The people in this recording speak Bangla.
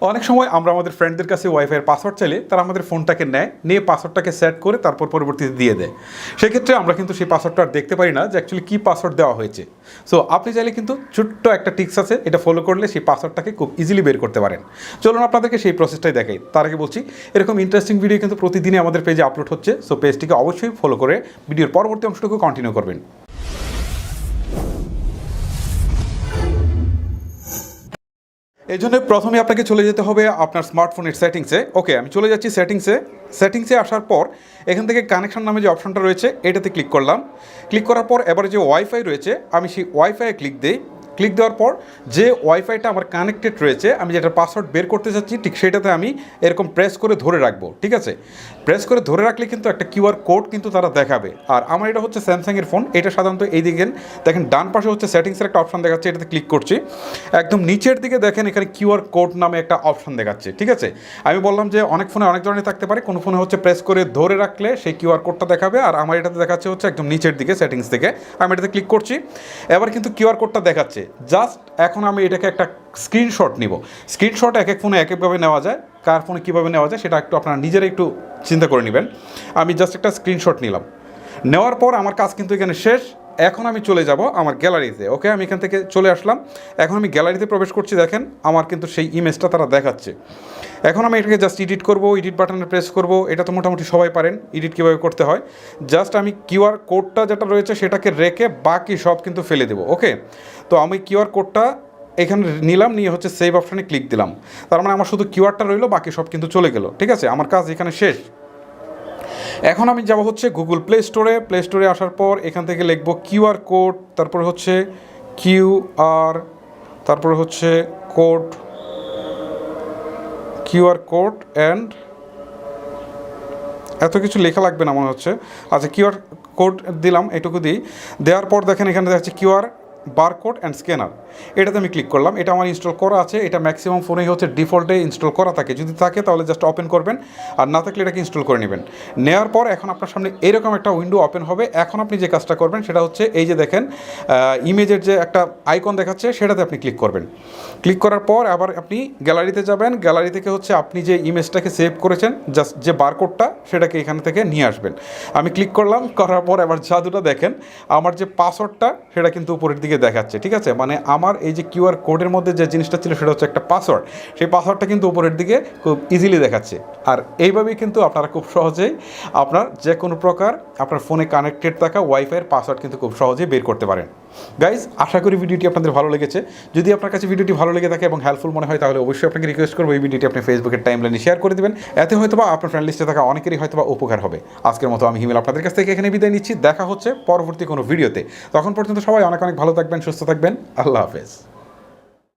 অনেক সময় আমরা আমাদের ফ্রেন্ডদের কাছে ওয়াইফাইয়ের পাসওয়ার্ড চাইলে তারা আমাদের ফোনটাকে নেয়, নিয়ে পাসওয়ার্ডটাকে সেট করে তারপর পরবর্তীতে দিয়ে দেয়। সেক্ষেত্রে আমরা কিন্তু সেই পাসওয়ার্ডটা আর দেখতে পারি না যে অ্যাকচুয়ালি কী পাসওয়ার্ড দেওয়া হয়েছে। সো আপনি চাইলে কিন্তু ছোট্ট একটা টিক্স আছে, এটা ফলো করলে সেই পাসওয়ার্ডটাকে খুব ইজিলি বের করতে পারেন। চলুন আপনাদেরকে সেই প্রসেসটাই দেখাই। তার আগে বলছি, এরকম ইন্টারেস্টিং ভিডিও কিন্তু প্রতিদিনই আমাদের পেজে আপলোড হচ্ছে। সো পেজটিকে অবশ্যই ফলো করে ভিডিওর পরবর্তী অংশটুকু কন্টিনিউ করবেন। এই জন্য প্রথমে আপনাকে চলে যেতে হবে আপনার স্মার্টফোনের সেটিংসে। ওকে, আমি চলে যাচ্ছি সেটিংসে আসার পর এখান থেকে কানেকশন নামে যে অপশনটা রয়েছে এটাতে ক্লিক করলাম। ক্লিক করার পর এবারে যে ওয়াইফাই রয়েছে আমি সেই ওয়াইফাইয়ে ক্লিক দিই। ক্লিক দেওয়ার পর যে ওয়াইফাইটা আমার কানেক্টেড রয়েছে, আমি যেটা পাসওয়ার্ড বের করতে চাচ্ছি ঠিক সেটাতে আমি এরকম প্রেস করে ধরে রাখবো। ঠিক আছে, প্রেস করে ধরে রাখলে কিন্তু একটা কিউআর কোড কিন্তু তারা দেখাবে। আর আমার এটা হচ্ছে স্যামসাংয়ের ফোন, এটা সাধারণত এই দিকে দেখেন ডান পাশে হচ্ছে সেটিংসের একটা অপশন দেখাচ্ছে, এটাতে ক্লিক করছি। একদম নিচের দিকে দেখেন এখানে কিউআর কোড নামে একটা অপশন দেখাচ্ছে। ঠিক আছে, আমি বললাম যে অনেক ফোনে অনেক ধরনের থাকতে পারে, কোনো ফোনে হচ্ছে প্রেস করে ধরে রাখলে সেই কিউআর কোডটা দেখাবে, আর আমার এটাতে দেখাচ্ছে হচ্ছে একদম নিচের দিকে সেটিংস থেকে। আমি এটাতে ক্লিক করছি, এবার কিন্তু কিউআর কোডটা দেখাচ্ছে। জাস্ট এখন আমি এটাকে একটা স্ক্রিনশট নিব। স্ক্রিনশট এক এক ফোনে এক একভাবে নেওয়া যায়, কার ফোনে কীভাবে নেওয়া যায় সেটা একটু আপনারা নিজেরা একটু চিন্তা করে নেবেন। আমি জাস্ট একটা স্ক্রিনশট নিলাম, নেওয়ার পর আমার কাজ কিন্তু এখানে শেষ। এখন আমি চলে যাব আমার গ্যালারিতে। ওকে, আমি এখান থেকে চলে আসলাম, এখন আমি গ্যালারিতে প্রবেশ করছি। দেখেন আমার কিন্তু সেই ইমেজটা তারা দেখাচ্ছে। এখন আমি এটাকে জাস্ট এডিট করব, এডিট বাটনে প্রেস করব। এটা তো মোটামুটি সবাই পারেন এডিট কীভাবে করতে হয়। জাস্ট আমি কিউআর কোডটা যেটা রয়েছে সেটাকে রেখে বাকি সব কিন্তু ফেলে দেবো। ওকে, তো আমি কিউআর কোডটা এখানে নিলাম, নিয়ে হচ্ছে সেভ অপশানে ক্লিক দিলাম। তার মানে আমার শুধু কিউআরটা রইলো, বাকি সব কিন্তু চলে গেল। ঠিক আছে, আমার কাজ এখানে শেষ। এখন আমি যাব হচ্ছে গুগল প্লে স্টোরে আসার পর এখান থেকে লিখব কিউআর কোড, তারপরে হচ্ছে কিউআর, তারপরে হচ্ছে কিউআর কোড অ্যান্ড এত কিছু লেখা লাগবে না মনে হচ্ছে। আচ্ছা, কিউআর কোড দিলাম, এটুকু দিই। দেওয়ার পর দেখেন এখানে দেখাচ্ছে কিউআর বারকোড অ্যান্ড স্ক্যানার, এটাতে আমি ক্লিক করলাম। এটা আমার ইনস্টল করা আছে, এটা ম্যাক্সিমাম ফোনেই হচ্ছে ডিফল্টে ইনস্টল করা থাকে। যদি থাকে তাহলে জাস্ট ওপেন করবেন, আর না থাকলে এটাকে ইনস্টল করে নেবেন। নেওয়ার পর এখন আপনার সামনে এরকম একটা উইন্ডো ওপেন হবে। এখন আপনি যে কাজটা করবেন সেটা হচ্ছে এই যে দেখেন ইমেজের যে একটা আইকন দেখাচ্ছে সেটাতে আপনি ক্লিক করবেন। ক্লিক করার পর আবার আপনি গ্যালারিতে যাবেন। গ্যালারি থেকে হচ্ছে আপনি যে ইমেজটাকে সেভ করেছেন, জাস্ট যে বারকোডটা সেটাকে এখান থেকে নিয়ে আসবেন। আমি ক্লিক করলাম, করার পর এবার জাদুটা দেখেন, আমার যে পাসওয়ার্ডটা সেটা কিন্তু উপরের দিকে দেখাচ্ছে। ঠিক আছে, মানে আমার এই যে কিউআর কোডের মধ্যে যে জিনিসটা ছিল সেটা হচ্ছে একটা পাসওয়ার্ড, সেই পাসওয়ার্ডটা কিন্তু উপরের দিকে খুব ইজিলি দেখাচ্ছে। আর এইভাবেই কিন্তু আপনারা খুব সহজেই আপনার যে কোনো প্রকার আপনার ফোনে কানেক্টেড থাকা ওয়াইফাইয়ের পাসওয়ার্ড কিন্তু খুব সহজেই বের করতে পারেন। গাইজ, আশা করি ভিডিওটি আপনাদের ভালো লেগেছে। যদি আপনার কাছে ভিডিওটি ভালো লেগে থাকে এবং হেল্পফুল মনে হয় তাহলে অবশ্যই আপনাকে রিকোয়েস্ট করবো এই ভিডিওটি আপনি ফেসবুকের টাইমলাইনে শেয়ার করে দেবেন। এতে হয়তো বা আপনার ফ্রেন্ড লিস্টে থাকা অনেকেরই হয়তো বা উপকার হবে। আজকের মতো আমি হিমেল আপনাদের কাছ থেকে এখানে বিদায় নিচ্ছি। দেখা হচ্ছে পরবর্তী কোনো ভিডিওতে। তখন পর্যন্ত সবাই অনেক অনেক ভালো থাকবেন, সুস্থ থাকবেন। আল্লাহ হাফেজ।